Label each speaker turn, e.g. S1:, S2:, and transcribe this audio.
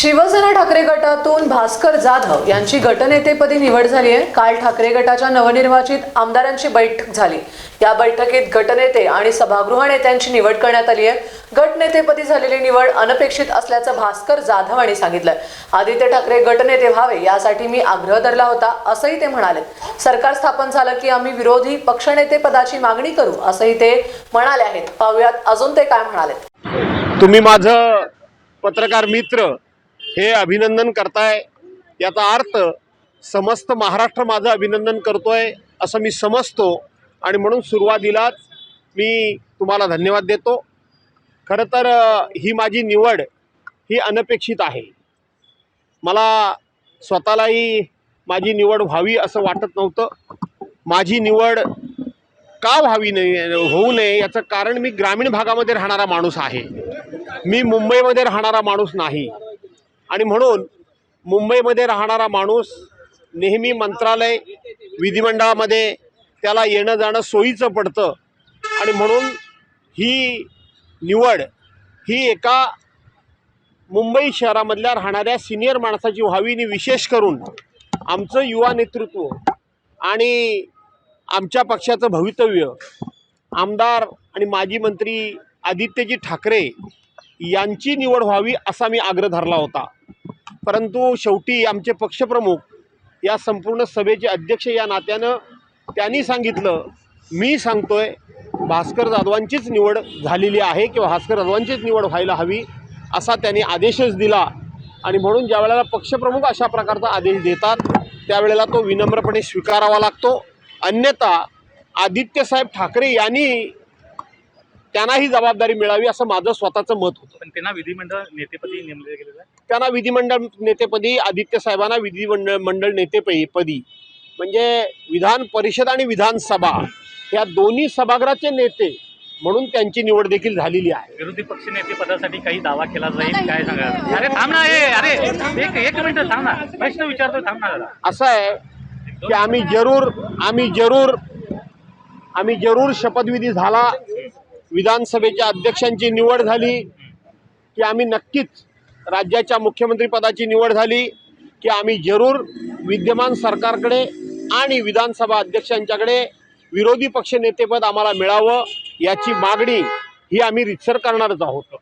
S1: शिवसेना ठाकरे गटातून भास्कर जाधव यांची गटनेतेपदी निवड झाली आहे। काल ठाकरे गटाच्या नवनिर्वाचित आमदारांची बैठक झाली। या बैठकीत गटनेते आणि सभागृह नेत्यांची निवड करण्यात आली आहे। गटनेतेपदी झालेली निवड अनपेक्षित असल्याचं भास्कर जाधव यांनी सांगितलं। आदित्य ठाकरे गटनेते व्हावे यासाठी मी आग्रह धरला होता असंही ते म्हणाले। सरकार स्थापन झालं की आम्ही विरोधी पक्षनेते पदाची मागणी करू असंही ते म्हणाले आहेत। पाहूयात अजून ते काय म्हणाले।
S2: तुम्ही माझं पत्रकार मित्र हे अभिनंदन करताय, याचा अर्थ समस्त महाराष्ट्र माझं अभिनंदन करतोय असं मी समजतो आणि म्हणून सुरुवातीलाच मी तुम्हाला धन्यवाद देतो। खरं तर ही माझी निवड ही अनपेक्षित आहे। मला स्वतःलाही माझी निवड व्हावी असं वाटत नव्हतं। माझी निवड का व्हावी नाही होऊ नये याचं कारण मी ग्रामीण भागामध्ये राहणारा माणूस आहे, मी मुंबईमध्ये राहणारा माणूस नाही। आणि म्हणून मुंबईमध्ये राहणारा माणूस नेहमी मंत्रालय विधिमंडळामध्ये त्याला येणं जाणं सोयीचं पडतं आणि म्हणून ही निवड ही एका मुंबई शहरामधल्या राहणाऱ्या सिनियर माणसाची व्हावी आणि विशेष करून आमचं युवा नेतृत्व आणि आमच्या पक्षाचं भवितव्य आमदार आणि माजी मंत्री आदित्यजी ठाकरे यांची निवड व्हावी असा मी आग्रह धरला होता। परंतु शेवटी आमचे पक्षप्रमुख या संपूर्ण सभेचे अध्यक्ष या नात्यानं त्यांनी सांगितलं, मी सांगतोय भास्कर जाधवांचीच निवड झालेली आहे किंवा भास्कर जाधवांचीच निवड व्हायला हवी असा त्यांनी आदेशच दिला। आणि म्हणून ज्या वेळेला पक्षप्रमुख अशा प्रकारचा आदेश देतात त्यावेळेला तो विनम्रपणे स्वीकारावा लागतो। अन्यथा आदित्यसाहेब ठाकरे यांनी त्यांना ही जबाबदारी मिळावी असं माझं स्वतःचं मत होतं।
S3: पण त्यांना विधिमंडळ नेतेपदी नेमले गेले आहे।
S2: त्यांना विधिमंडळ नेतेपदी आदित्य साहेबांना विधिमंडळ नेतेपदी म्हणजे विधान परिषद आणि विधानसभा या दोन्ही सभागृहाचे नेते म्हणून त्यांची निवड देखील झालेली आहे।
S3: विरोधी पक्षनेते पदासाठी काही दावा केला जाईल काय सांगा। अरे थांब ना, अरे एक मिनिट थांब ना, प्रश्न विचारतो, थांब ना।
S2: असं आहे की आम्ही जरूर शपथविधी झाला, विधानसभेच्या अध्यक्षांची निवड झाली की आम्ही नक्कीच राज्याच्या मुख्यमंत्री पदाची निवड झाली की आम्ही जरूर विद्यमान सरकारकडे आणि विधानसभा अध्यक्षांच्याकडे विरोधी पक्षनेतेपद आम्हाला मिळावं याची मागणी ही आम्ही रीतसर करणारच आहोत।